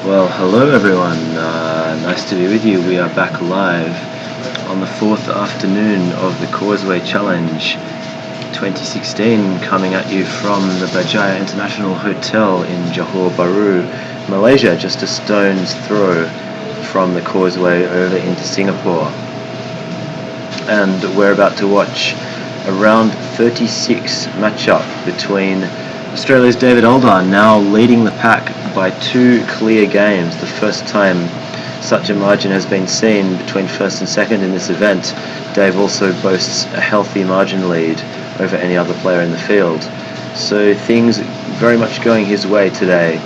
Well, hello everyone. Nice to be with you. We are back live on the fourth afternoon of the Causeway Challenge 2016, coming at you from the Bajaya International Hotel in Johor Bahru, Malaysia, just a stone's throw from the Causeway over into Singapore. And we're about to watch a round 36 matchup between Australia's David Eldar, now leading the pack by 2 clear games, the first time such a margin has been seen between first and second in this event. Dave also boasts a healthy margin lead over any other player in the field. So things very much going his way today.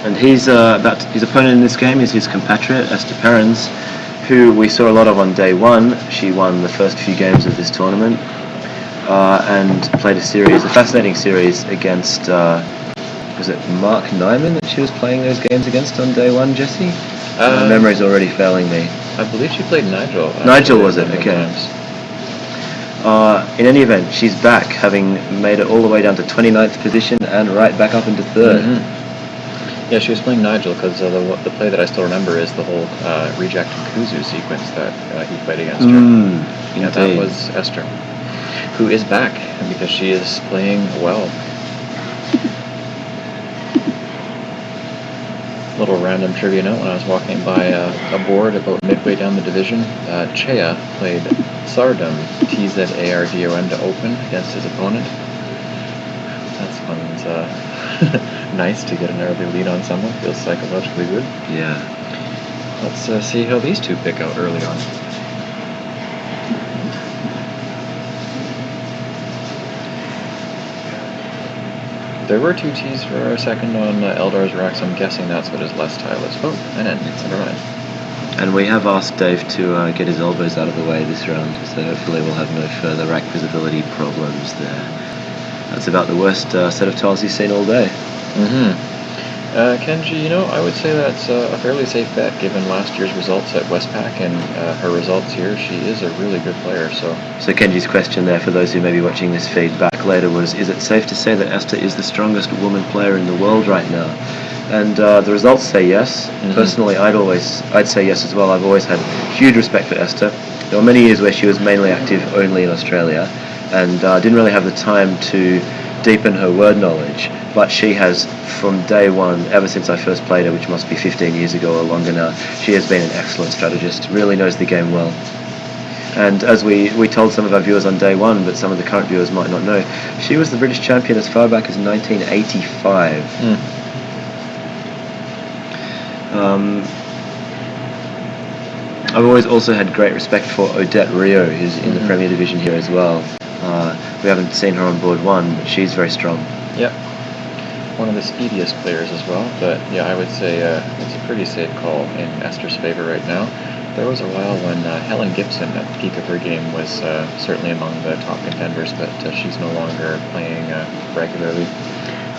And his opponent in this game is his compatriot, Esther Perrins, who we saw a lot of on day one. She won the first few games of this tournament. And played a fascinating series against, was it Mark Nyman that she was playing those games against on day one, Jesse? My memory's already failing me. I believe she played Nigel. Nigel was it? Okay. In any event, she's back, having made it all the way down to 29th position and right back up into third. Mm-hmm. Yeah, she was playing Nigel because the play that I still remember is the whole reject Kuzu sequence that he played against her. Yeah, that was Esther, who is back because she is playing well. Little random trivia note: when I was walking by a board about midway down the division, Chea played Sardom, Tzardom to open against his opponent. That's one's nice to get an early lead on someone. Feels psychologically good. Yeah. Let's see how these two pick out early on. There were 2 T's for a second on Eldar's rack, so I'm guessing that's what his last tile is. Oh, and then never mind. And we have asked Dave to get his elbows out of the way this round, so hopefully we'll have no further rack visibility problems there. That's about the worst set of tiles he's seen all day. Kenji, I would say that's a fairly safe bet given last year's results at Westpac and her results here. She is a really good player. So Kenji's question there, for those who may be watching this feed back later, was: is it safe to say that Esther is the strongest woman player in the world right now? And the results say yes. Personally, I'd say yes as well. I've always had huge respect for Esther. There were many years where she was mainly active only in Australia and didn't really have the time to deepen her word knowledge, but she has, from day one, ever since I first played her, which must be 15 years ago or longer now, she has been an excellent strategist, really knows the game well. And as we told some of our viewers on day one, but some of the current viewers might not know, she was the British champion as far back as 1985. I've always also had great respect for Odette Rio, who's in the Premier Division here as well. We haven't seen her on board one, but she's very strong. Yep. One of the speediest players as well, but yeah, I would say it's a pretty safe call in Esther's favor right now. There was a while when Helen Gibson, at the peak of her game, was certainly among the top contenders, but she's no longer playing regularly.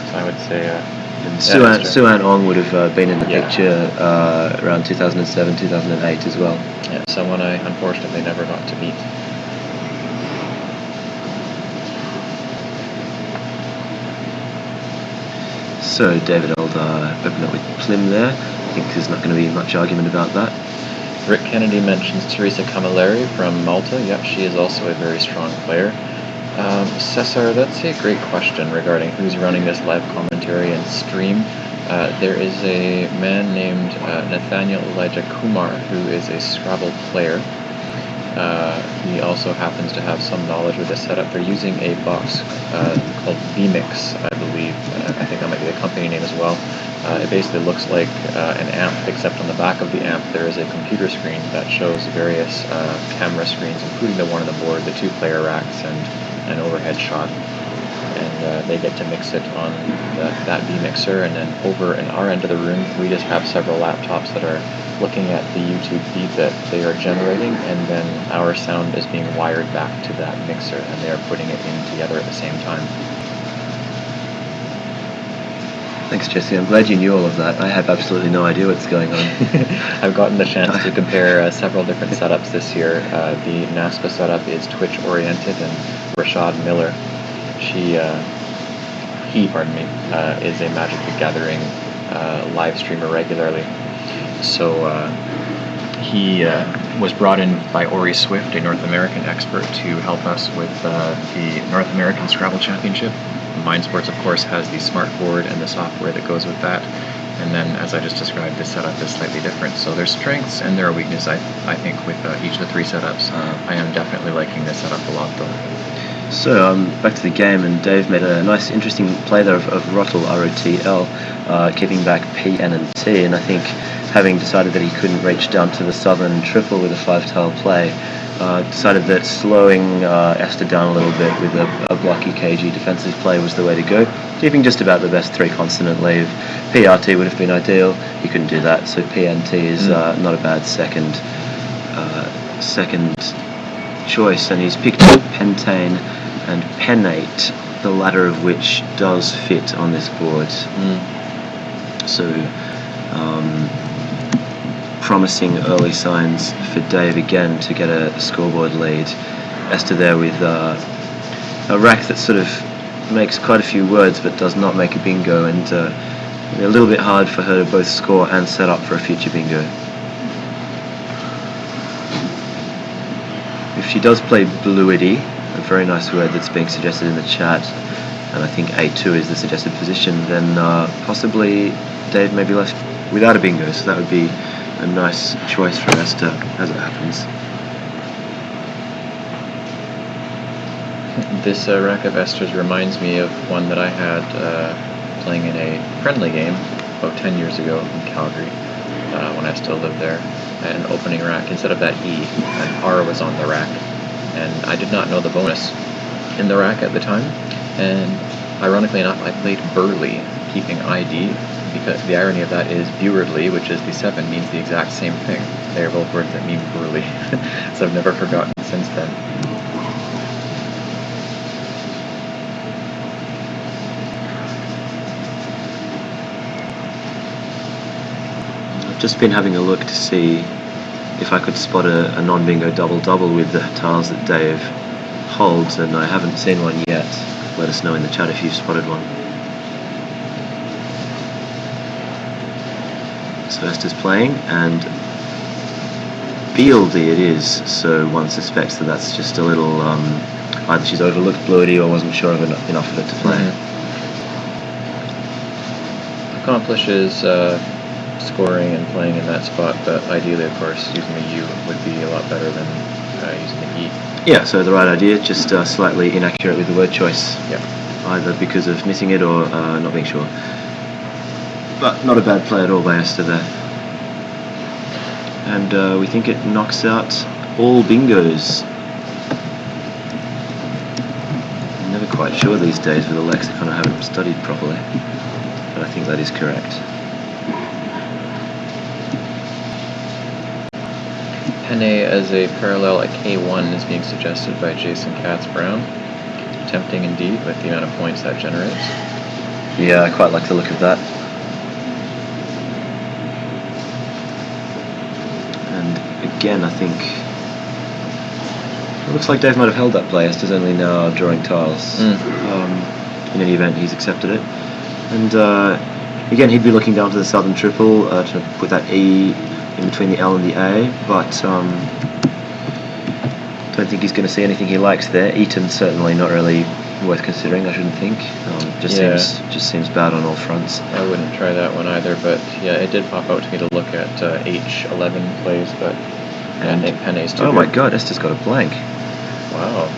So I would say... Sue-Ann Ong would have been in the picture around 2007, 2008 as well. Yeah, someone I unfortunately never got to beat. So David Eldar opened up with Plim there. I think there's not going to be much argument about that. Rick Kennedy mentions Teresa Camilleri from Malta. Yep, she is also a very strong player. Cesar, that's a great question regarding who's running this live commentary and stream. There is a man named Nathaniel Elijah Kumar who is a Scrabble player. He also happens to have some knowledge with this setup. They're using a box called vMix, I believe. I think that might be the company name as well. It basically looks like an amp, except on the back of the amp there is a computer screen that shows various camera screens, including the one on the board, the 2 player racks, and an overhead shot. And they get to mix it on that vMixer, and then over in our end of the room we just have several laptops that are looking at the YouTube feed that they are generating, and then our sound is being wired back to that mixer, and they are putting it in together at the same time. Thanks, Jesse. I'm glad you knew all of that. I have absolutely no idea what's going on. I've gotten the chance to compare several different setups this year. The NASPA setup is Twitch-oriented, and Rashad Miller, he is a Magic the Gathering live streamer regularly. So he was brought in by Ori Swift, a North American expert, to help us with the North American Scrabble Championship. Mindsports, of course, has the smart board and the software that goes with that. And then, as I just described, the setup is slightly different. So there's strengths and there are weaknesses, I think, with each of the three setups. I am definitely liking this setup a lot, though. So back to the game, and Dave made a nice, interesting play there of Rotl, R-O-T-L, keeping back P, N, and T. And I think, having decided that he couldn't reach down to the southern triple with a 5-tile play, decided that slowing Esther down a little bit with a blocky, cagey defensive play was the way to go, keeping just about the best three-consonant leave. PRT would have been ideal. He couldn't do that, so PNT is not a bad second choice, and he's picked up Pentane and Pennate, the latter of which does fit on this board. So promising early signs for Dave again to get a scoreboard lead. Esther there with a rack that sort of makes quite a few words but does not make a bingo, and a little bit hard for her to both score and set up for a future bingo. If she does play Bluity, a very nice word that's being suggested in the chat, and I think A2 is the suggested position, then possibly Dave may be left without a bingo, so that would be a nice choice for Esther, as it happens. This rack of Esther's reminds me of one that I had playing in a friendly game about 10 years ago in Calgary, when I still lived there. An opening rack, instead of that E, an R was on the rack, and I did not know the bonus in the rack at the time, and ironically enough I played Burley, keeping ID, because the irony of that is Bewardly, which is the 7, means the exact same thing. They are both words that mean Burley, so I've never forgotten since then. Just been having a look to see if I could spot a non-bingo double-double with the tiles that Dave holds, and I haven't seen one yet. Let us know in the chat if you've spotted one. So Esther's playing, and Bealdy it is, so one suspects that that's just a little, either she's overlooked Bluity or wasn't sure of enough of it to play. Accomplishes scoring and playing in that spot, but ideally, of course, using the U would be a lot better than using the E. Yeah, so the right idea, just slightly inaccurate with the word choice. Yeah. Either because of missing it or not being sure. But not a bad play at all by Esther there. And we think it knocks out all bingos. I'm never quite sure these days with the lexicon, I haven't studied properly. But I think that is correct. Penne as a parallel at K1 is being suggested by Jason Katz-Brown. Tempting indeed with the amount of points that generates. Yeah, I quite like the look of that. And again, I think it looks like Dave might have held that play. Esther's only now drawing tiles. In any event, he's accepted it. And again, he'd be looking down to the southern triple to put that E in between the L and the A, but don't think he's going to see anything he likes there. Eaton certainly not really worth considering, I shouldn't think. Just seems bad on all fronts. I wouldn't try that one either, but yeah, it did pop out to me to look at H11 plays, but yeah, I think Penne's too Oh good. my god, Esther's got a blank. Wow.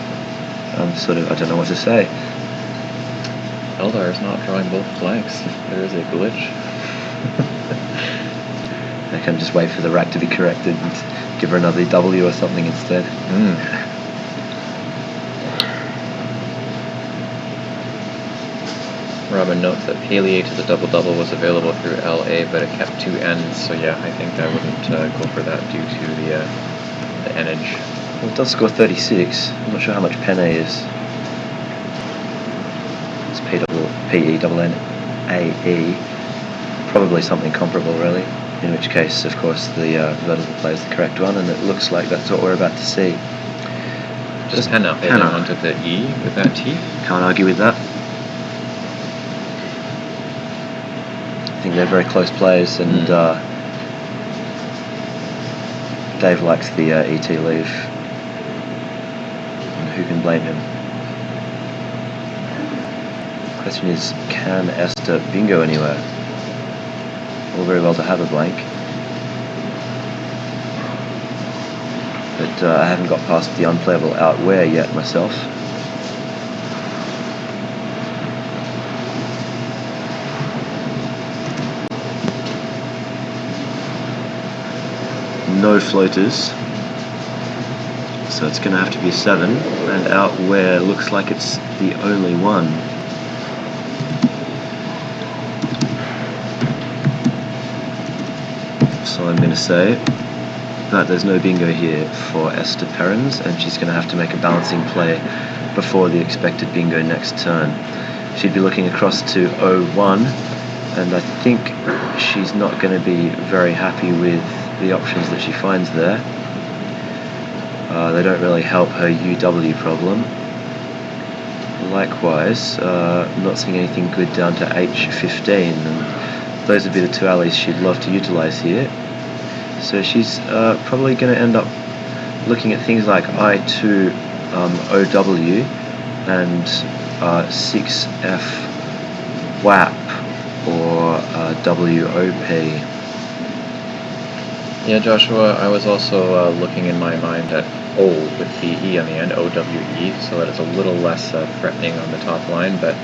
I don't know what to say. Eldar is not drawing both blanks. There is a glitch. I can just wait for the rack to be corrected and give her another W or something instead. Robin notes that Palliate as a double-double was available through LA, but it kept 2 N's, so yeah, I think I wouldn't go for that due to the N-age. Well, it does score 36. I'm not sure how much Penne is. It's P-E-N-N-A-E. Probably something comparable, really. In which case, of course, the vertical play is the correct one, and it looks like that's what we're about to see. Just Penna onto the E with that T. Can't argue with that. I think they're very close plays, and Dave likes the ET leave. And who can blame him? The question is, can Esther bingo anywhere? All very well to have a blank, but I haven't got past the unplayable out where yet myself. No floaters, so it's going to have to be a 7, and out where looks like it's the only one. So I'm going to say that there's no bingo here for Esther Perrins, and she's going to have to make a balancing play before the expected bingo next turn. She'd be looking across to 01, and I think she's not going to be very happy with the options that she finds there. They don't really help her UW problem. Likewise, not seeing anything good down to H15, and those would be the two alleys she'd love to utilize here. So she's probably going to end up looking at things like I2 OW and 6F WAP or WOP. Yeah, Joshua, I was also looking in my mind at O with the E on the end, OWE, so that it's a little less threatening on the top line, but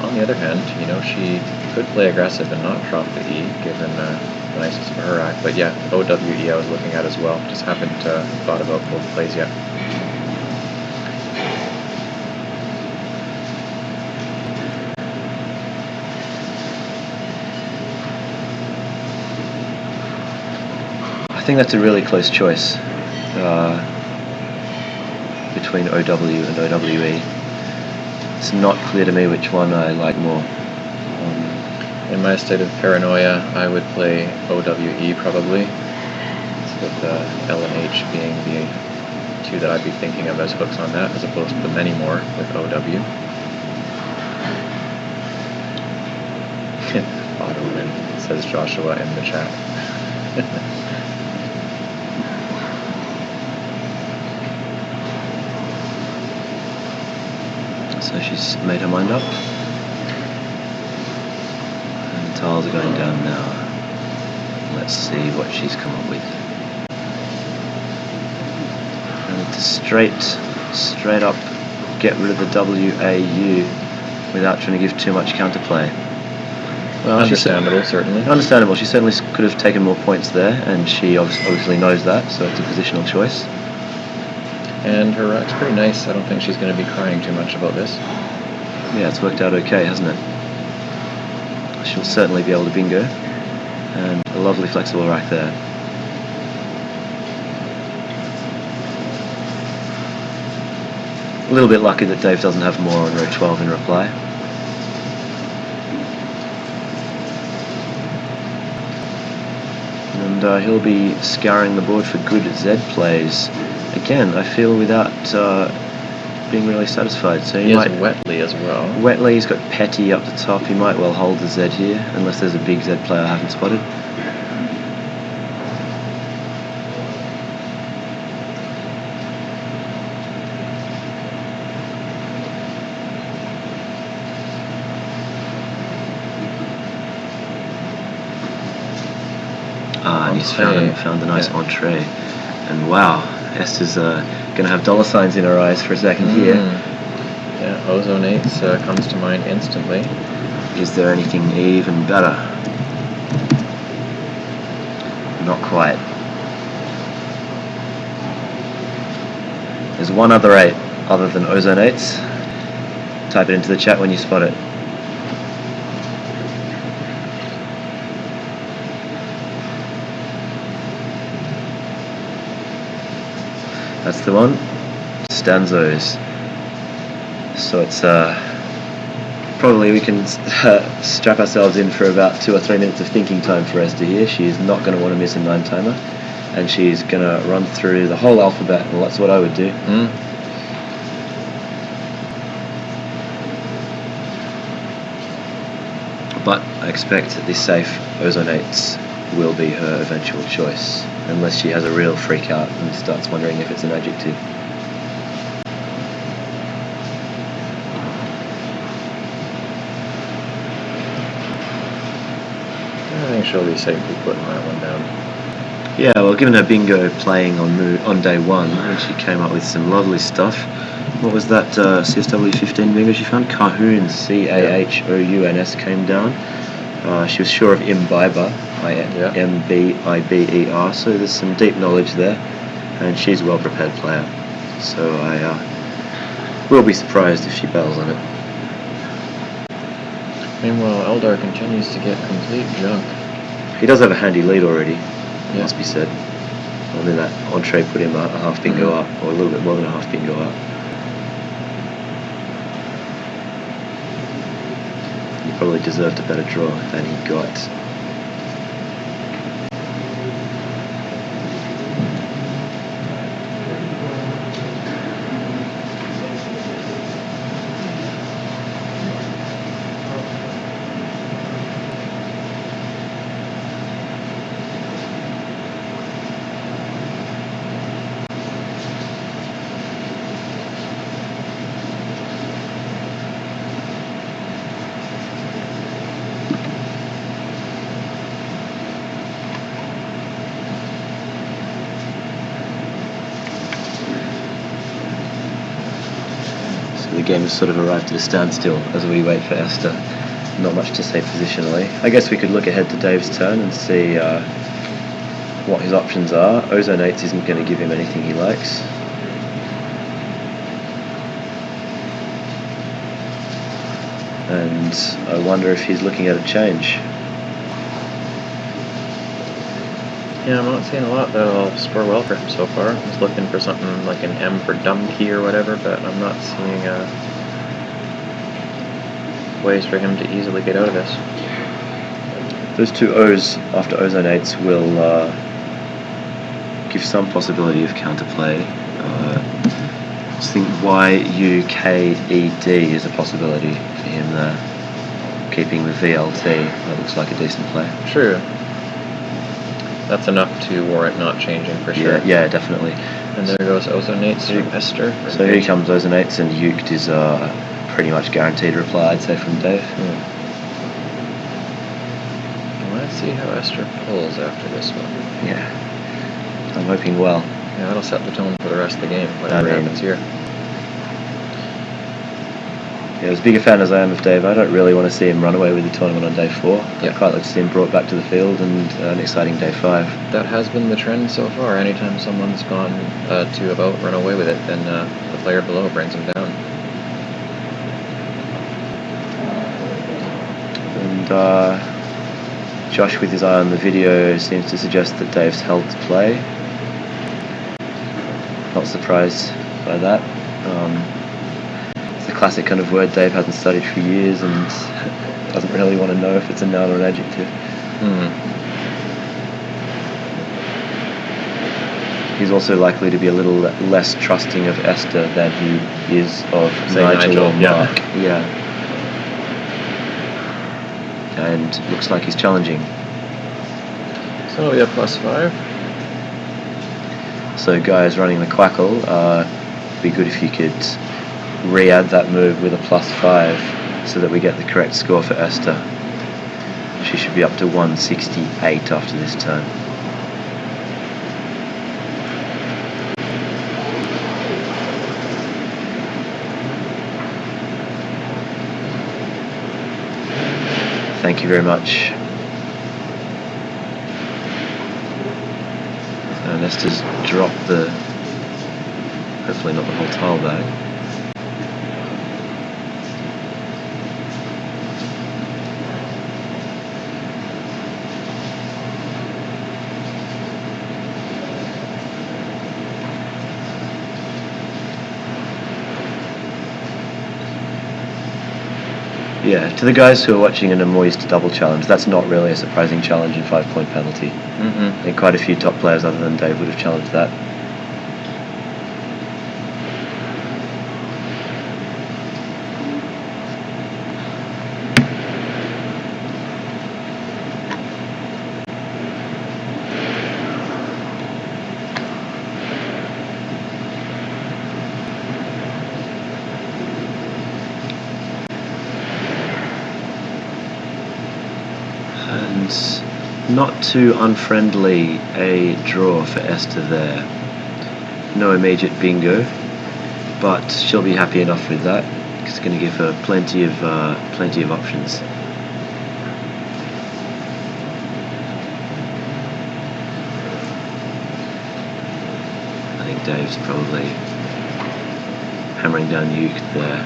on the other hand, you know, she could play aggressive and not drop the E, given the niceness of her rack. But yeah, OWE I was looking at as well, just haven't thought about both plays yet. I think that's a really close choice between OW and OWE. It's not clear to me which one I like more. In my state of paranoia, I would play OWE probably, with L and H being the two that I'd be thinking of as hooks on that, as opposed to the many more with OW. Auto win, says Joshua in the chat. So she's made her mind up. And the tiles are going down now. Let's see what she's come up with. And it's straight up get rid of the WAU without trying to give too much counterplay. Well, Understandable, certainly. Understandable. She certainly could have taken more points there, and she obviously knows that, so it's a positional choice. And her rack's pretty nice. I don't think she's going to be crying too much about this. Yeah, it's worked out okay, hasn't it? She'll certainly be able to bingo. And a lovely flexible rack there. A little bit lucky that Dave doesn't have more on row 12 in reply. And he'll be scouring the board for good Z plays. Again, I feel without being really satisfied. So he has Wetly as well. Wetly, he's got Petty up the top. He might well hold the Z here, unless there's a big Z player I haven't spotted. And he's found a nice entree. And wow, Esther's going to have dollar signs in her eyes for a second here. Yeah, Ozone 8s comes to mind instantly. Is there anything even better? Not quite. There's one other 8 other than Ozone 8s. Type it into the chat when you spot it. That's the one. Stanzos. So it's probably we can strap ourselves in for about 2 or 3 minutes of thinking time for Esther here. She's not going to want to miss a 9 timer, and she's going to run through the whole alphabet. Well, that's what I would do. But I expect that the safe ozonates will be her eventual choice, unless she has a real freak out and starts wondering if it's an adjective. I think she'll be safely putting that one down. Yeah, well, given her bingo playing on day one, and she came up with some lovely stuff. What was that CSW 15 bingo she found? Cahoons, Cahouns came down. She was sure of imbiber, Mbiber, so there's some deep knowledge there, and she's a well-prepared player. So I will be surprised if she bails on it. Meanwhile, Eldar continues to get complete junk. He does have a handy lead already, must be said. Only that entree put him a half bingo up, or a little bit more than a half bingo up. He probably deserved a better draw than he got. The game has sort of arrived at a standstill as we wait for Esther. Not much to say positionally. I guess we could look ahead to Dave's turn and see what his options are. Ozonates isn't going to give him anything he likes. And I wonder if he's looking at a change. Yeah, I'm not seeing a lot that'll score well for him so far. He's looking for something like an M for dumb key or whatever, but I'm not seeing ways for him to easily get out of this. Those two O's after ozonates will give some possibility of counterplay. I think YUKED is a possibility for him there. Keeping the VLT, that looks like a decent play. True. That's enough to warrant not changing for sure. Yeah, definitely. And there goes ozonates from Esther. So here comes ozonates, and uked is pretty much guaranteed reply, I'd say, from Dave. Let's see how Esther pulls after this one. Yeah, I'm hoping well. Yeah, that'll set the tone for the rest of the game, whatever happens here. Yeah, as big a fan as I am of Dave, I don't really want to see him run away with the tournament on day 4. I'd quite like to see him brought back to the field and an exciting day 5. That has been the trend so far. Anytime someone's gone to about run away with it, then the player below brings him down. And Josh, with his eye on the video, seems to suggest that Dave's held to play. Not surprised by that. It's the classic kind of word Dave hasn't studied for years and doesn't really want to know if it's a noun or an adjective. He's also likely to be a little less trusting of Esther than he is of Nigel or Mark. Yeah. And looks like he's challenging. So it'll be a +5. So guys running the quackle, it'd be good if you could re-add that move with a +5 so that we get the correct score for Esther. She should be up to 168 after this turn. Thank you very much. And Esther's dropped the, hopefully not the whole tile bag. Yeah, to the guys who are watching an Amoyst double challenge, that's not really a surprising challenge in 5-point penalty. I think quite a few top players other than Dave would have challenged that. Not too unfriendly a draw for Esther there. No immediate bingo, but she'll be happy enough with that. It's going to give her plenty of options. I think Dave's probably hammering down Uke there.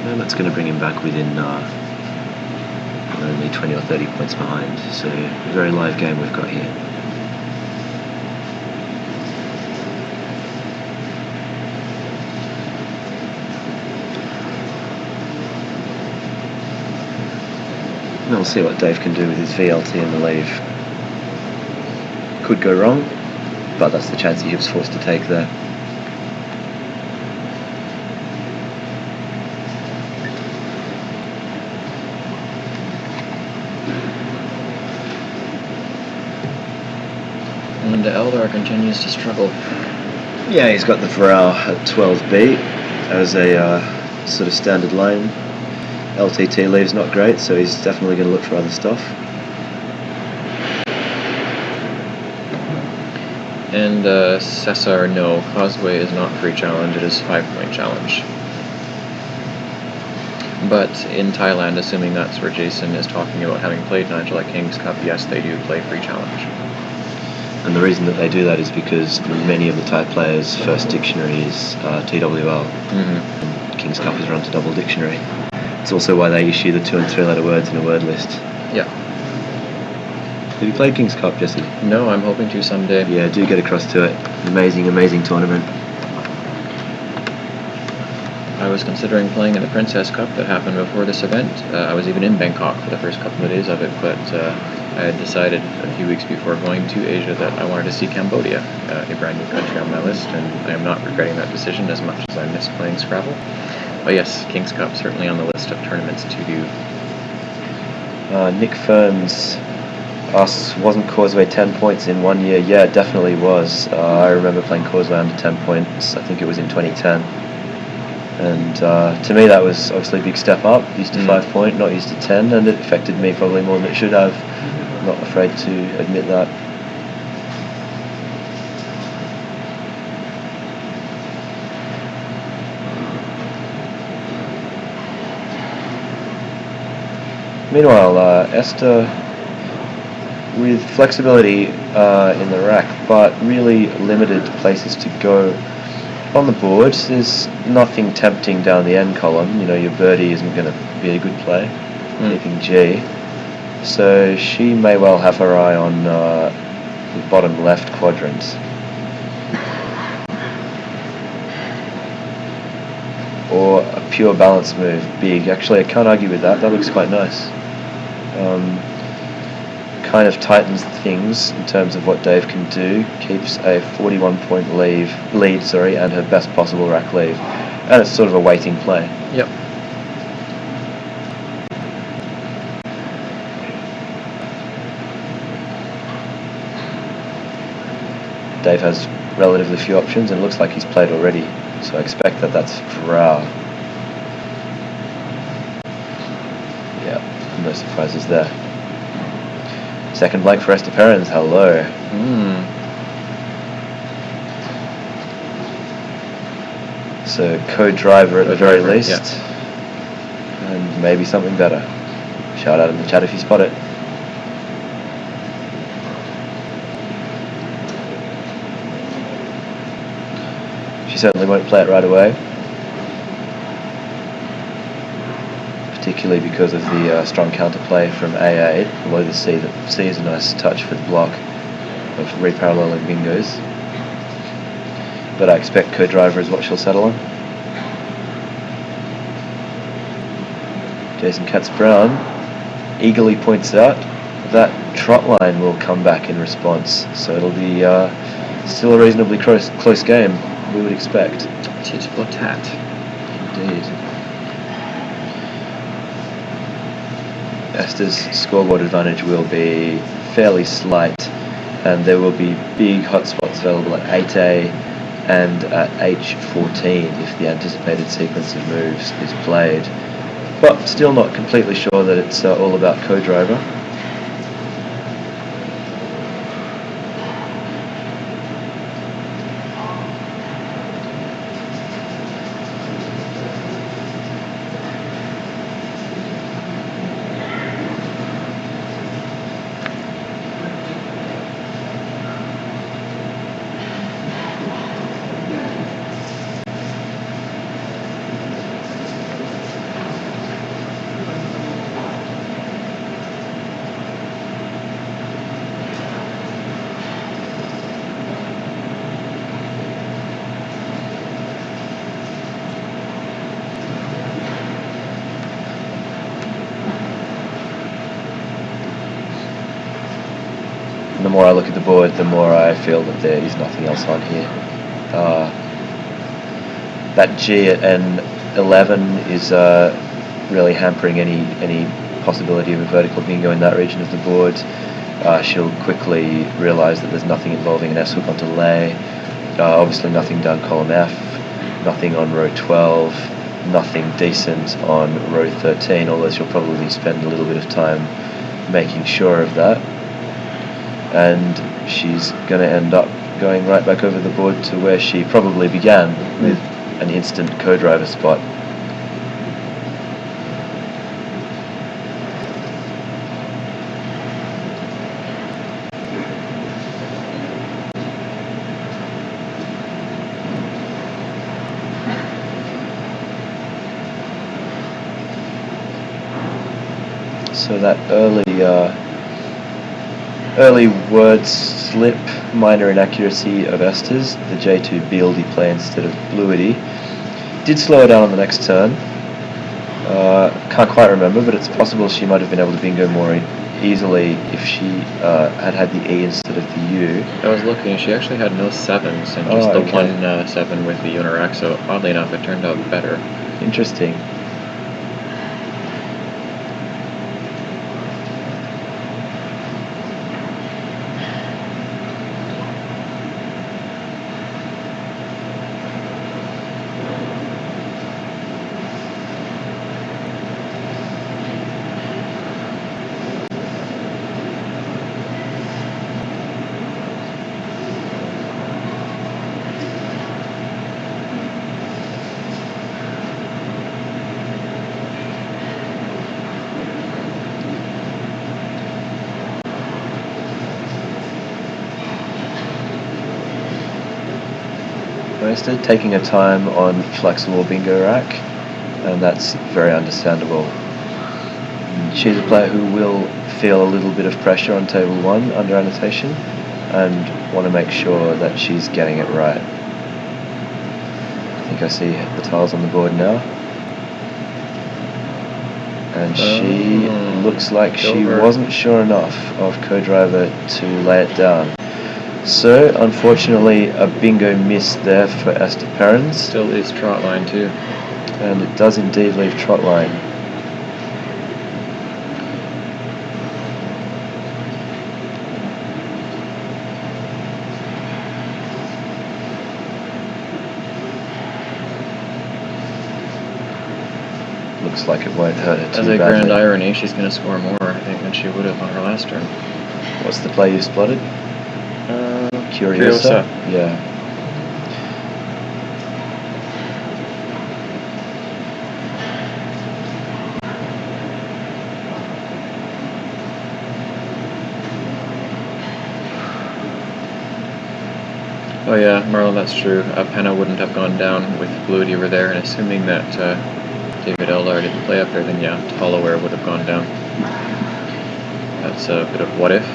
And that's going to bring him back within only 20 or 30 points behind. So a very live game we've got here. And we'll see what Dave can do with his VLT in the leave. Could go wrong, but that's the chance he was forced to take there. And Eldar continues to struggle. Yeah, he's got the Varel at 12B as a sort of standard lane. LTT leave's not great, so he's definitely going to look for other stuff. And Cesar, no, Causeway is not free challenge, it is 5-point challenge. But in Thailand, assuming that's where Jason is talking about having played Nigel at King's Cup, yes, they do play free challenge. And the reason that they do that is because many of the Thai players' first dictionary is TWL. And King's Cup is run to double dictionary. It's also why they issue the 2 and 3 letter words in a word list. Yeah. Have you played King's Cup, Jesse? No, I'm hoping to someday. Yeah, do get across to it. Amazing, amazing tournament. I was considering playing in the Princess Cup that happened before this event. I was even in Bangkok for the first couple of days of it, but I had decided a few weeks before going to Asia that I wanted to see Cambodia, a brand new country on my list, and I am not regretting that decision as much as I miss playing Scrabble. But yes, King's Cup certainly on the list of tournaments to do. Nick Ferns asks, wasn't Causeway 10 points in 1 year? Yeah, it definitely was. I remember playing Causeway under 10 points, I think it was in 2010. And to me that was obviously a big step up, used to 5 point, not used to 10, and it affected me probably more than it should have. Not afraid to admit that. Meanwhile, Esther with flexibility in the rack, but really limited places to go on the board. There's nothing tempting down the end column. You know, your birdie isn't going to be a good play, keeping G. So she may well have her eye on the bottom left quadrant. Or a pure balance move, big. Actually, I can't argue with that. That looks quite nice. Kind of tightens things in terms of what Dave can do. Keeps a 41-point lead, and her best possible rack leave. And it's sort of a waiting play. Yep. Dave has relatively few options, and it looks like he's played already. So I expect that that's Farrar. Yeah, no surprises there. Second blank for Esther Perrins, hello. So code driver at the very least. Yeah. And maybe something better. Shout out in the chat if you spot it. She certainly won't play it right away. Particularly because of the strong counterplay from AA below the C. The C is a nice touch for the block of reparalleling bingos. But I expect code driver is what she'll settle on. Jason Katz-Brown eagerly points out that trot line will come back in response. So it'll be still a reasonably close game, we would expect. Tit for tat. Indeed. Esther's scoreboard advantage will be fairly slight, and there will be big hotspots available at 8A and at H14 if the anticipated sequence of moves is played. But still not completely sure that it's all about co-driver. And the more I look at the board, the more I feel that there is nothing else on here. That G at N11 is really hampering any possibility of a vertical bingo in that region of the board. She'll quickly realise that there's nothing involving an S-hook onto lay. Obviously nothing down column F, nothing on row 12, nothing decent on row 13, although she'll probably spend a little bit of time making sure of that. And she's going to end up going right back over the board to where she probably began, with an instant co-driver spot. So that early word slip, minor inaccuracy of Esther's, the J2 Bealdy play instead of Bluity, did slow her down on the next turn. Can't quite remember, but it's possible she might have been able to bingo more easily if she had the E instead of the U. I was looking, she actually had no 7s and just the 1 7 with the Unirac, so oddly enough it turned out better. Interesting. Instead taking her time on flexible bingo rack, and that's very understandable. She's a player who will feel a little bit of pressure on table 1 under annotation and want to make sure that she's getting it right. I think I see the tiles on the board now, and she looks like she wasn't sure enough of co-driver to lay it down. So, unfortunately, a bingo miss there for Esther Perrins. Still leaves trot line too. And it does indeed leave trot line. Looks like it won't hurt her too badly. As a grand irony, she's going to score more, I think, than she would have on her last turn. What's the play you spotted? Curiosa? Yeah. Oh yeah, Marlon, that's true. Penna wouldn't have gone down with Bluity over there, and assuming that David Eldar didn't play up there, then yeah, Holloware would have gone down. That's a bit of what if.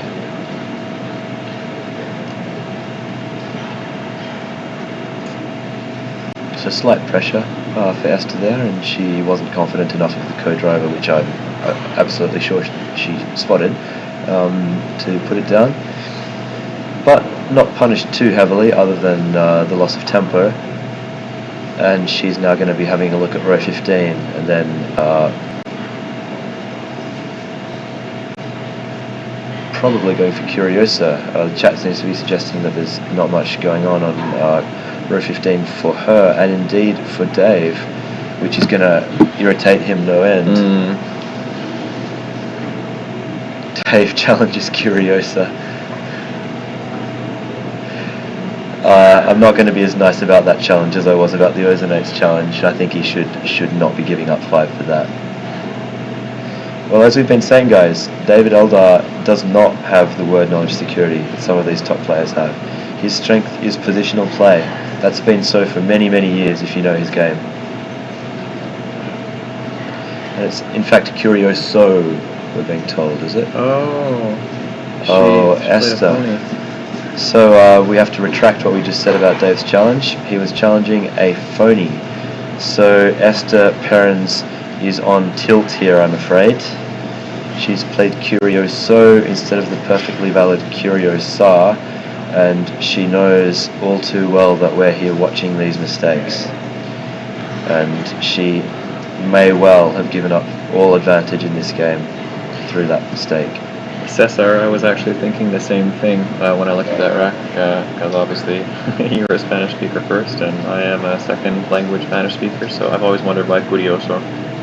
So slight pressure for Esther there, and she wasn't confident enough of the co-driver, which I'm absolutely sure she spotted, to put it down. But not punished too heavily, other than the loss of tempo. And she's now going to be having a look at row 15, and then probably going for Curiosa. The chat seems to be suggesting that there's not much going on row 15 for her, and indeed for Dave, which is going to irritate him no end. Dave challenges Curiosa. I'm not going to be as nice about that challenge as I was about the Ozonates challenge. I think he should not be giving up 5 for that. Well, as we've been saying, guys, David Eldar does not have the word knowledge security that some of these top players have. His strength is positional play. That's been so for many, many years if you know his game. And it's in fact Curioso, we're being told, is it? Oh, Esther. So we have to retract what we just said about Dave's challenge. He was challenging a phony. So Esther Perrins is on tilt here, I'm afraid. She's played Curioso instead of the perfectly valid Curiosa, and she knows all too well that we're here watching these mistakes. And she may well have given up all advantage in this game through that mistake. Cesar, I was actually thinking the same thing when I looked at that rack, because obviously you're a Spanish speaker first, and I am a second language Spanish speaker, so I've always wondered why Curioso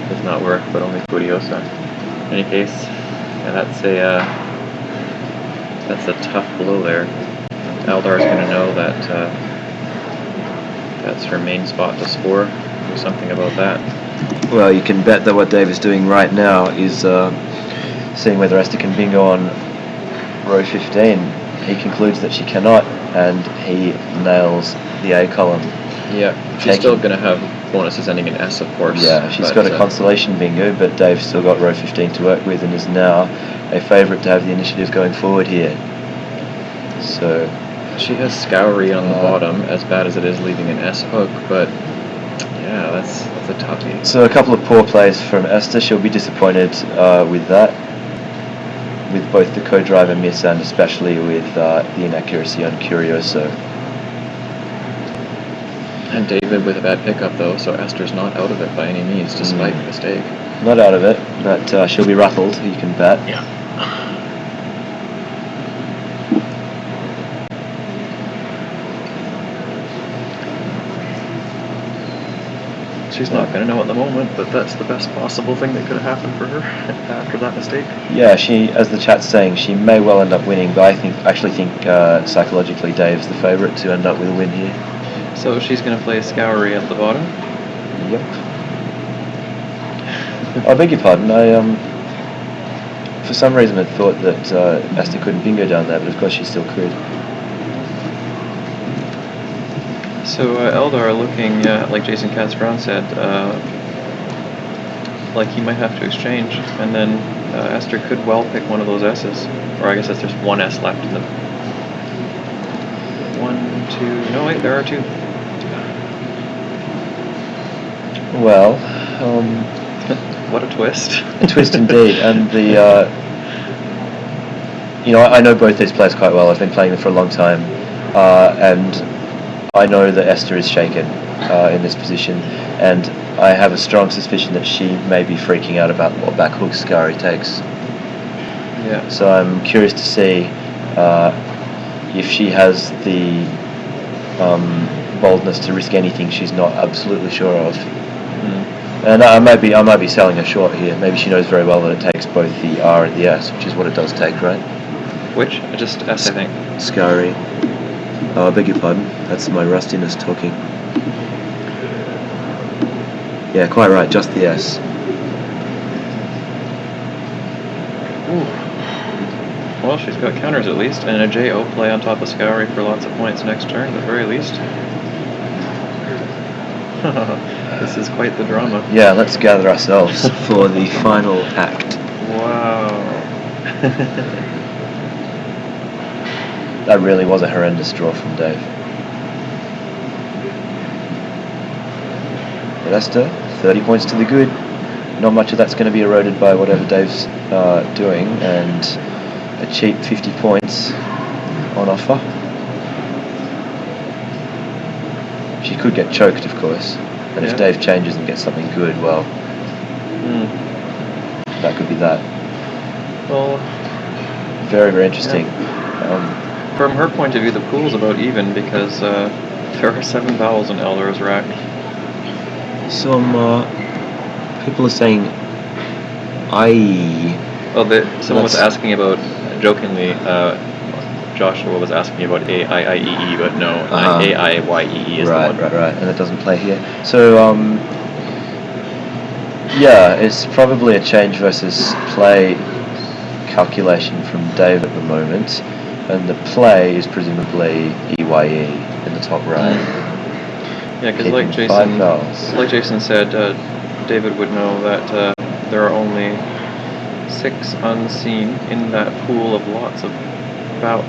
does not work, but only Curiosa. In any case, yeah, that's a tough blow there. Eldar's going to know that that's her main spot to score. Do something about that. Well, you can bet that what Dave is doing right now is seeing whether Esther can bingo on row 15. He concludes that she cannot, and he nails the A column. Yeah, she's still going to have bonuses ending in S, of course. Yeah, she's got a consolation bingo, but Dave's still got row 15 to work with and is now a favourite to have the initiative going forward here. So she has Scoury on the bottom, as bad as it is leaving an S hook, but yeah, that's a toughie. So a couple of poor plays from Esther. She'll be disappointed with that, with both the co-driver miss and especially with the inaccuracy on Curioso. And David with a bad pickup though, so Esther's not out of it by any means, despite the mistake. Not out of it, but she'll be rattled, you can bet. Yeah. She's not going to know at the moment, but that's the best possible thing that could have happened for her after that mistake. Yeah, she, as the chat's saying, she may well end up winning, but I actually think psychologically Dave's the favourite to end up with a win here. So she's going to play Scoury at the bottom? Yep. I beg your pardon, I for some reason had thought that Esther couldn't bingo down there, but of course she still could. So Eldar looking, like Jason Katz-Brown said, like he might have to exchange, and then Esther could well pick one of those S's. Or I guess there's one S left in the... 1, 2... No, wait, there are 2. Well, what a twist. A twist indeed, and the... I know both these players quite well. I've been playing them for a long time, and I know that Esther is shaken in this position, and I have a strong suspicion that she may be freaking out about what back hook Scoury takes. Yeah. So I'm curious to see if she has the boldness to risk anything she's not absolutely sure of. And I might be selling her short here. Maybe she knows very well that it takes both the R and the S, which is what it does take, right? Which? Just S, I think. Scoury. Oh, I beg your pardon. That's my rustiness talking. Yeah, quite right. Just the S. Ooh. Well, she's got counters at least, and a JO play on top of Scoury for lots of points next turn, at the very least. This is quite the drama. Yeah, let's gather ourselves for the final act. Wow. That really was a horrendous draw from Dave. But Esther, 30 points to the good. Not much of that's going to be eroded by whatever Dave's doing, and a cheap 50 points on offer. She could get choked, of course, and if Dave changes and gets something good, well, that could be that. Well, very, very interesting. From her point of view, the pool's about even because there are 7 vowels in Eldar's rack. Some people are saying I. Well, someone was asking about, jokingly, Joshua was asking about A-I-I-E-E, but no, A-I-Y-E-E is the one. Right, and it doesn't play here. So, yeah, it's probably a change versus play calculation from Dave at the moment, and the play is presumably EYE in the top right. Yeah, because like Jason said, David would know that there are only 6 unseen in that pool of lots of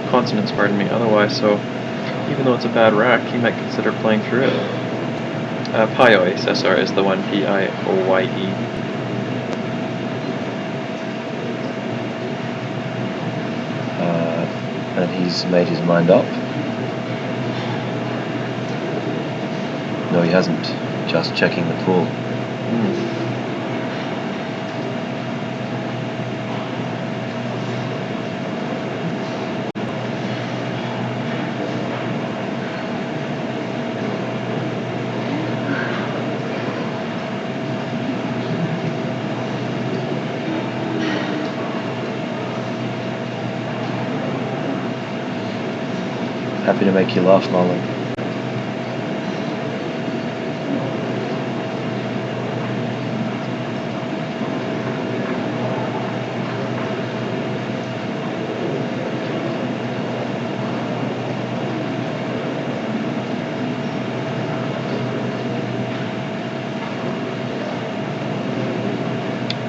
consonants, otherwise, so even though it's a bad rack, he might consider playing through it. Pioe, Cesar, is the one, P-I-O-Y-E. and he's made his mind up. No, he hasn't. Just checking the pool. Happy to make you laugh, Marlon.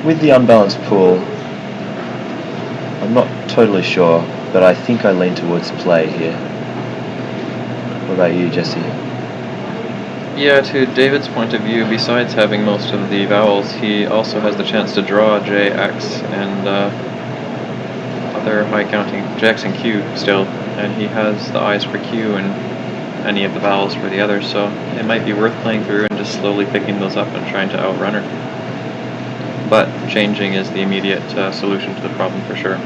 With the unbalanced pool, I'm not totally sure, but I think I lean towards play here. What about you, Jesse? Yeah, to David's point of view, besides having most of the vowels, he also has the chance to draw J, X, and other high counting J, X, and Q still, and he has the I's for Q and any of the vowels for the others, so it might be worth playing through and just slowly picking those up and trying to outrun her. But changing is the immediate solution to the problem for sure.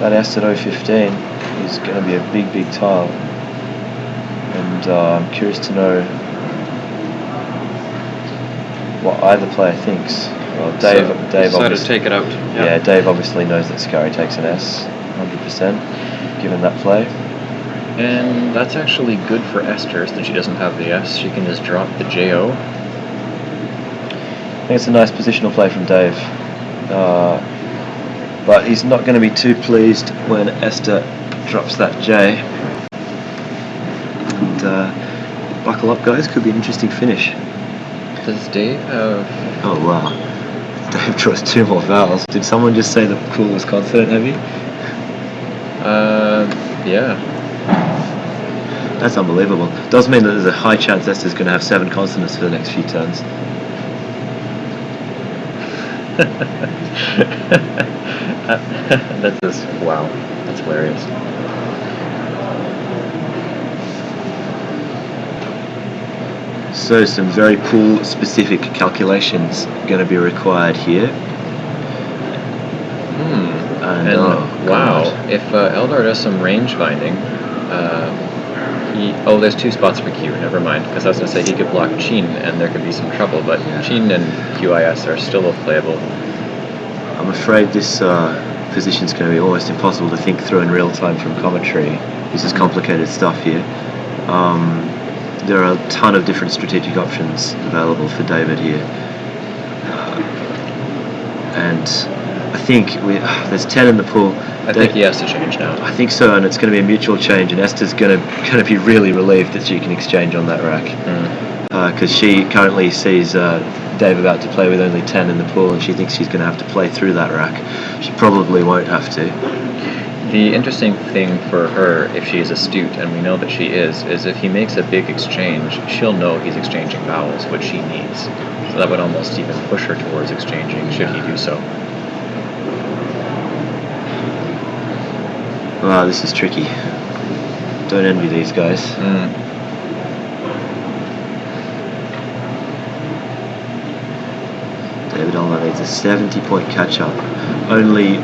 That Esther 015 is going to be a big tile, and I'm curious to know what either player thinks. Well, Dave decided to take it out. Yeah, Dave obviously knows that Scary takes an S, 100%, given that play. And that's actually good for Esther, since she doesn't have the S. She can just drop the JO. I think it's a nice positional play from Dave. But he's not going to be too pleased when Esther drops that J. And buckle up, guys, could be an interesting finish. Does Dave have... Oh, wow. Dave draws 2 more vowels. Did someone just say the pool was consonant heavy? Yeah. That's unbelievable. Does mean that there's a high chance Esther's going to have 7 consonants for the next few turns. That's just, wow, that's hilarious. So some very pool specific calculations going to be required here. And wow, if Eldar does some range finding, there's 2 spots for Q, never mind, because I was going to say he could block Chin and there could be some trouble, but Chin and QIS are still both playable. I'm afraid this position's going to be almost impossible to think through in real time from commentary. This is complicated stuff here. There are a ton of different strategic options available for David here. And I think there's 10 in the pool. I think he has to change now. I think so, and it's going to be a mutual change, and Esther's going to be really relieved that she can exchange on that rack. Because she currently sees Dave about to play with only 10 in the pool, and she thinks she's going to have to play through that rack. She probably won't have to. The interesting thing for her, if she is astute, and we know that she is if he makes a big exchange, she'll know he's exchanging vowels, which she needs. So that would almost even push her towards exchanging, should he do so. Wow, this is tricky. Don't envy these guys. David Eldar needs a 70-point catch-up. Only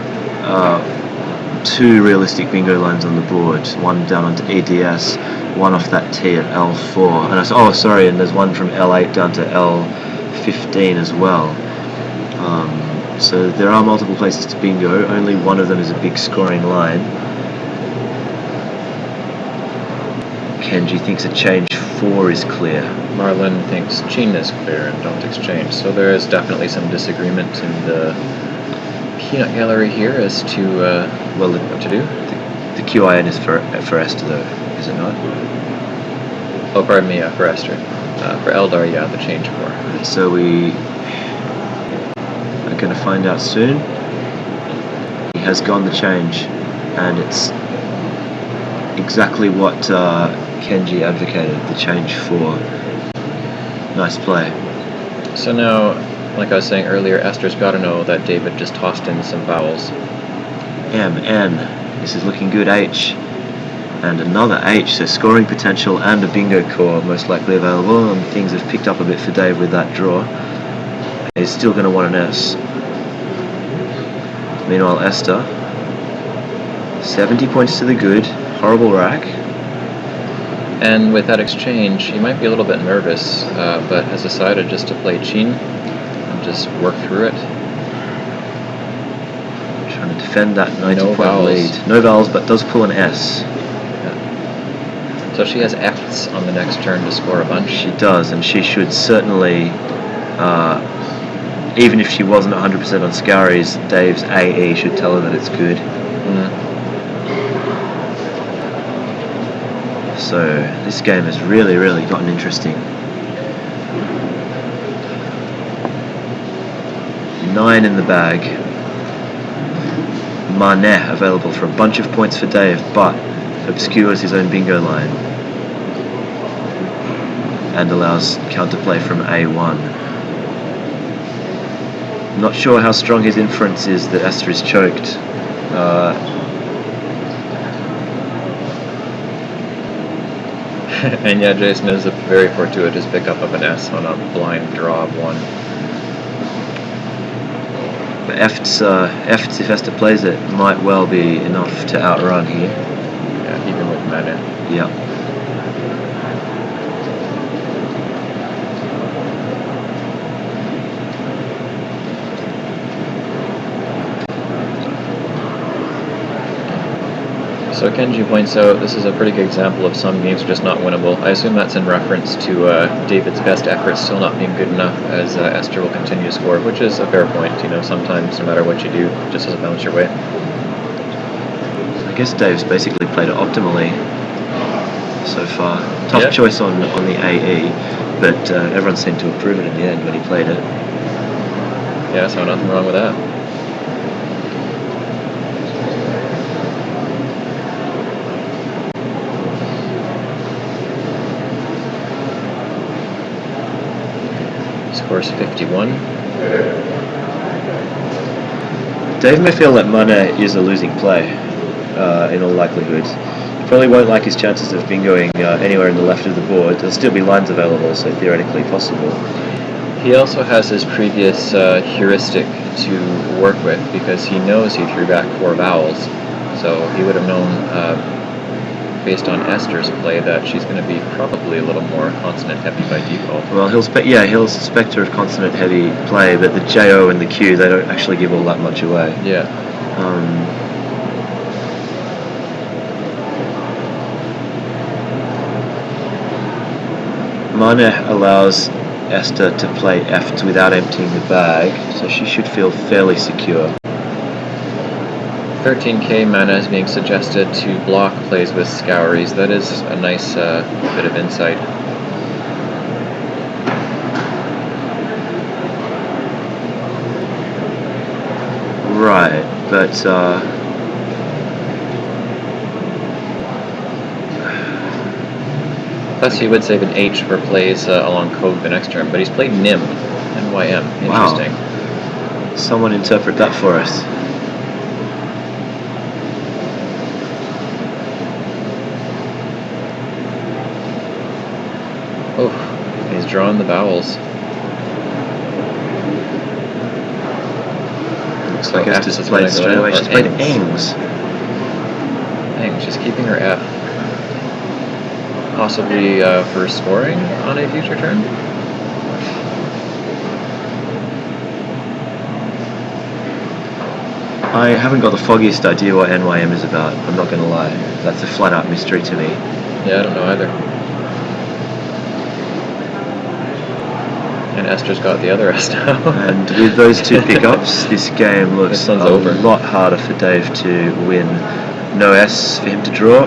2 realistic bingo lines on the board. One down onto EDS, one off that T at L4. And and there's one from L8 down to L15 as well. So there are multiple places to bingo. Only one of them is a big scoring line. Kenji thinks a change 4 is clear. Marlon thinks Chin is clear and don't exchange. So there is definitely some disagreement in the peanut gallery here as to what to do. The QIN is for Esther, though, is it not? Oh, pardon me, for Esther. For Eldar, yeah, the change 4. So we are going to find out soon. He has gone the change, and it's exactly what Kenji advocated, the change 4. Nice play. So now, like I was saying earlier, Esther's got to know that David just tossed in some vowels. M, N. This is looking good. H. And another H, so scoring potential and a bingo core most likely available, and things have picked up a bit for Dave with that draw. He's still going to want an S. Meanwhile, Esther, 70 points to the good, horrible rack. And with that exchange, he might be a little bit nervous, but has decided just to play Chin and just work through it. Trying to defend that 90-point vowels. lead. No vowels, but does pull an S. So she has Fs on the next turn to score a bunch. She does, and she should certainly, even if she wasn't 100% on Scouries, Dave's AE should tell her that it's good. So this game has really, really gotten interesting. 9 in the bag. Manet available for a bunch of points for Dave, but obscures his own bingo line and allows counterplay from A1. Not sure how strong his inference is that Esther is choked. And yeah, Jason, is a very fortuitous pickup of an S on a blind draw of 1. But F's, if Esther plays it, might well be enough to outrun here. Yeah, even with Manet. Yeah. So Kenji points out this is a pretty good example of some games are just not winnable. I assume that's in reference to David's best efforts still not being good enough, as Esther will continue to score, which is a fair point. You know, sometimes no matter what you do, it just doesn't bounce your way. I guess Dave's basically played it optimally so far. Tough choice on the AE, but everyone seemed to approve it in the end when he played it. Yeah, so nothing wrong with that. Scores 51. Dave may feel that Manet is a losing play, in all likelihood. He probably won't like his chances of bingoing anywhere in the left of the board. There'll still be lines available, so theoretically possible. He also has his previous heuristic to work with, because he knows he threw back 4 vowels, so he would have known, based on Esther's play, that she's going to be probably a little more consonant heavy by default. Well, he'll suspect her of consonant heavy play, but the JO and the Q, they don't actually give all that much away. Yeah. Manet allows Esther to play F without emptying the bag, so she should feel fairly secure. 13k mana is being suggested to block plays with Scouries. That is a nice bit of insight. Right, but plus he would save an H for plays along code the next turn, but he's played NYM. Interesting. Wow. Someone interpret that for us. Oh, he's drawn the vowels. Looks like Esther's played straight away. She's played Ings. Dang, she's keeping her F. Possibly for scoring on a future turn? I haven't got the foggiest idea what NYM is about, I'm not going to lie. That's a flat-out mystery to me. Yeah, I don't know either. And Esther's got the other S now. And with those 2 pickups, this game looks a over. lot harder for Dave to win. No S for him to draw.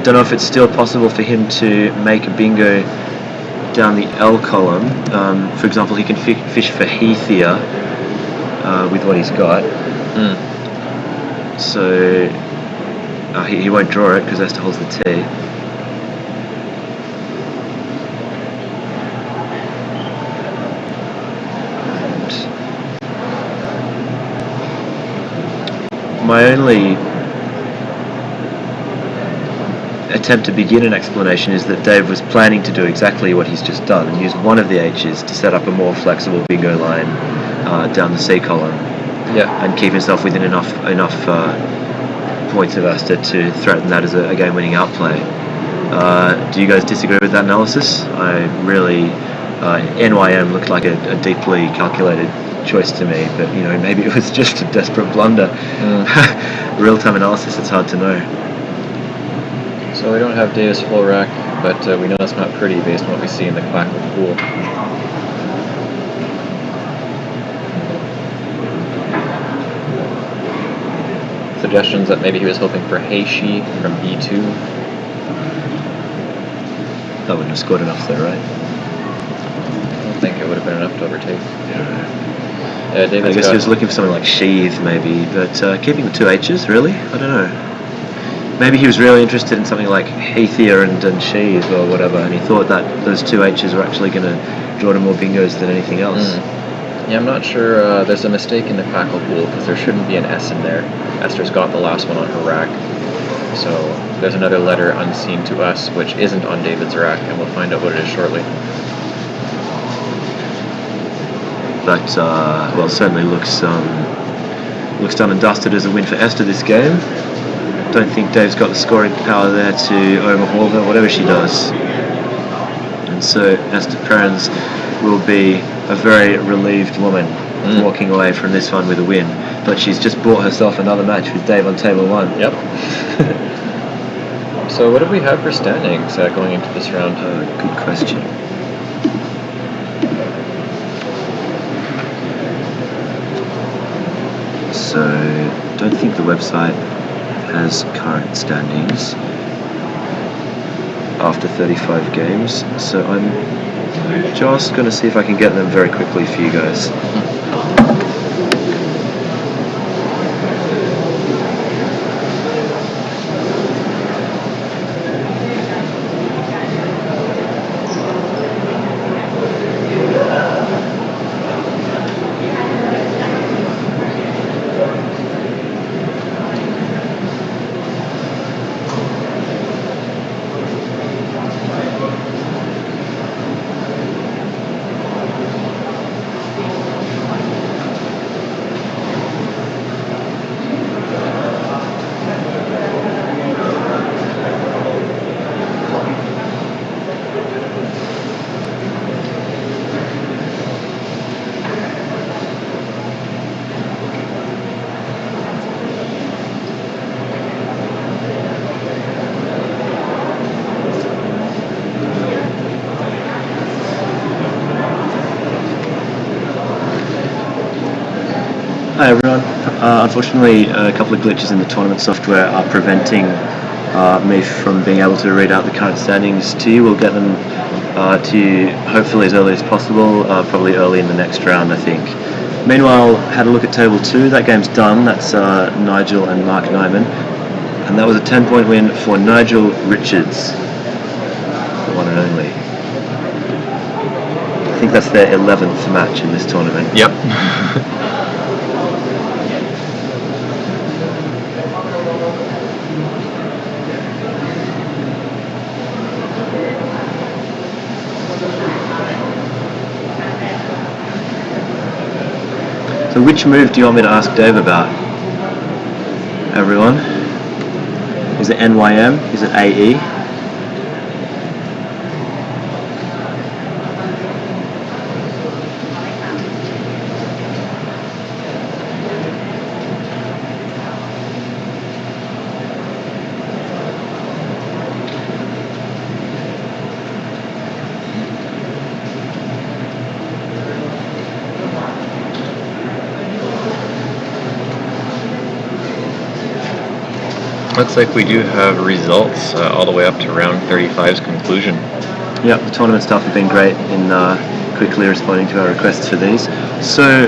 don't know if it's still possible for him to make a bingo down the L column. For example, he can fish for Heathia with what he's got. So he won't draw it because Esther holds the T. My only attempt to begin an explanation is that Dave was planning to do exactly what he's just done and use one of the H's to set up a more flexible bingo line down the C column. Yeah. And keep himself within enough points of Esther to threaten that as a game-winning outplay. Do you guys disagree with that analysis? I really NYM looked like a deeply calculated choice to me, but maybe it was just a desperate blunder. Real-time analysis, it's hard to know. So we don't have Davis full rack, but we know it's not pretty based on what we see in the Clackle pool. Suggestions that maybe he was hoping for Heishi from E2. That wouldn't have scored enough though, right? I don't think it would have been enough to overtake. I guess he was looking for something like Sheath maybe, but keeping the two H's, really? I don't know. Maybe he was really interested in something like Heathia and Sheath or whatever, and he thought that those two H's were actually going to draw to more bingos than anything else. Yeah, I'm not sure. There's a mistake in the Clackle pool because there shouldn't be an S in there. Esther's got the last one on her rack. So there's another letter unseen to us which isn't on David's rack, and we'll find out what it is shortly. But certainly looks done and dusted as a win for Esther this game. Don't think Dave's got the scoring power there to overhaul her, whatever she does. And so Esther Perrins will be a very relieved woman walking away from this one with a win. But she's just bought herself another match with Dave on table 1. Yep. So what do we have for standings going into this round? Good question. So, don't think the website has current standings after 35 games, so I'm just going to see if I can get them very quickly for you guys. Hi everyone. Unfortunately, a couple of glitches in the tournament software are preventing me from being able to read out the current standings to you. We'll get them to you hopefully as early as possible, probably early in the next round, I think. Meanwhile, had a look at table 2. That game's done. That's Nigel and Mark Nyman. And that was a 10-point win for Nigel Richards, the one and only. I think that's their 11th match in this tournament. Yep. So which move do you want me to ask Dave about, everyone? Is it NYM? Is it AE? Looks like we do have results all the way up to round 35's conclusion. Yeah, the tournament staff have been great in quickly responding to our requests for these. So,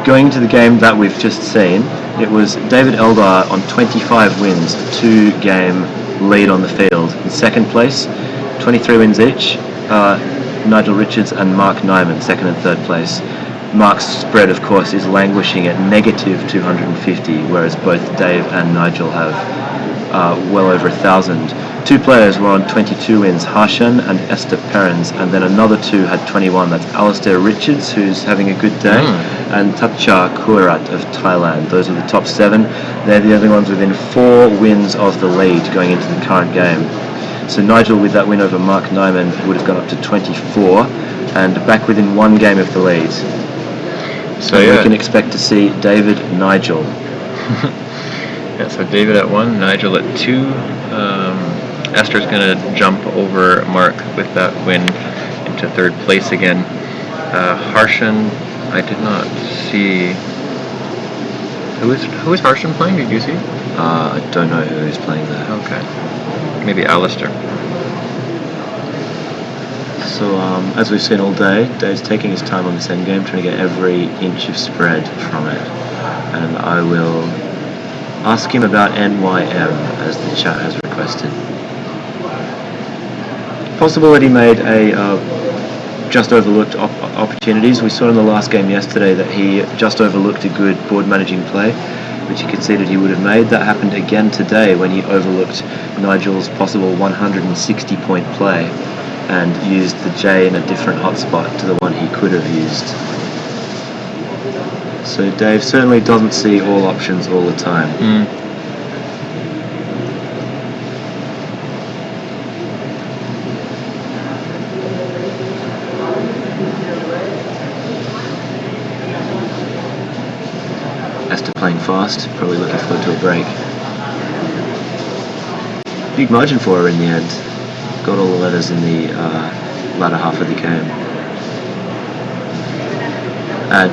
going into the game that we've just seen, it was David Eldar on 25 wins, 2-game lead on the field. In second place, 23 wins each, Nigel Richards and Mark Nyman, second and third place. Mark's spread, of course, is languishing at negative 250, whereas both Dave and Nigel have well over 1,000. Two players were on 22 wins, Harshan and Esther Perrins, and then another two had 21. That's Alistair Richards, who's having a good day, and Tapcha Kurat of Thailand. Those are the top 7. They're the only ones within 4 wins of the lead going into the current game. So Nigel, with that win over Mark Nyman, would have gone up to 24, and back within 1 game of the lead. So we can expect to see David Nigel. Yeah, so David at 1, Nigel at 2. Esther's going to jump over Mark with that win into third place again. Harshan, I did not see. Who is Harshan playing? Did you see? I don't know who is playing there. Okay. Maybe Alistair. So, as we've seen all day, Dave's taking his time on this endgame, trying to get every inch of spread from it. And I will ask him about NYM, as the chat has requested. Possible that he made a just overlooked opportunities. We saw in the last game yesterday that he just overlooked a good board managing play, which he conceded he would have made. That happened again today when he overlooked Nigel's possible 160-point play and used the J in a different hotspot to the one he could have used. So Dave certainly doesn't see all options all the time. Esther playing fast, probably looking forward to a break. Big margin for her in the end. Got all the letters in the latter half of the game.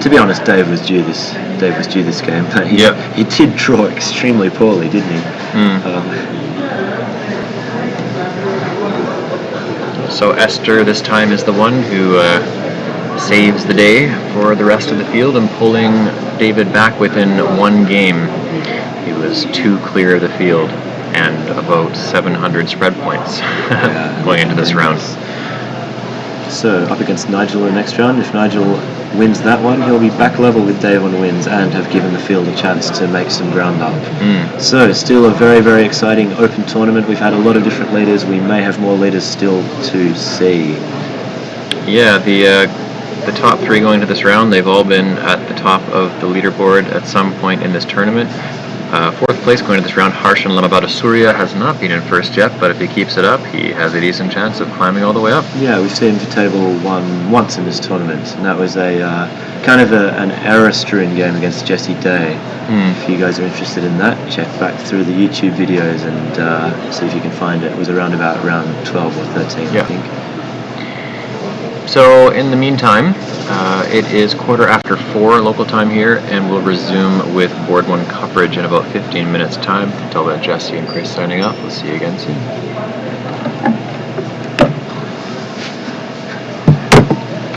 To be honest, Dave was due this game, but he did draw extremely poorly, didn't he? So Esther this time is the one who saves the day for the rest of the field and pulling David back within 1 game. He was 2 clear of the field and about 700 spread points going into this round. So up against Nigel in the next round. If Nigel wins that one, he'll be back level with Dave on wins and have given the field a chance to make some ground up. So still a very, very exciting open tournament. We've had a lot of different leaders. We may have more leaders still to see. Yeah, the top 3 going to this round, they've all been at the top of the leaderboard at some point in this tournament. 4th place going to this round, Harshan Lamabata Surya has not been in first yet, but if he keeps it up, he has a decent chance of climbing all the way up. Yeah, we've seen table 1 once in this tournament, and that was a kind of an error-strewn game against Jesse Day. If you guys are interested in that, check back through the YouTube videos and see if you can find it. It was around about round 12 or 13, I think. So in the meantime, it is 4:15 local time here, and we'll resume with Board 1 coverage in about 15 minutes time. Until then, Jesse and Chris signing off. We'll see you again soon.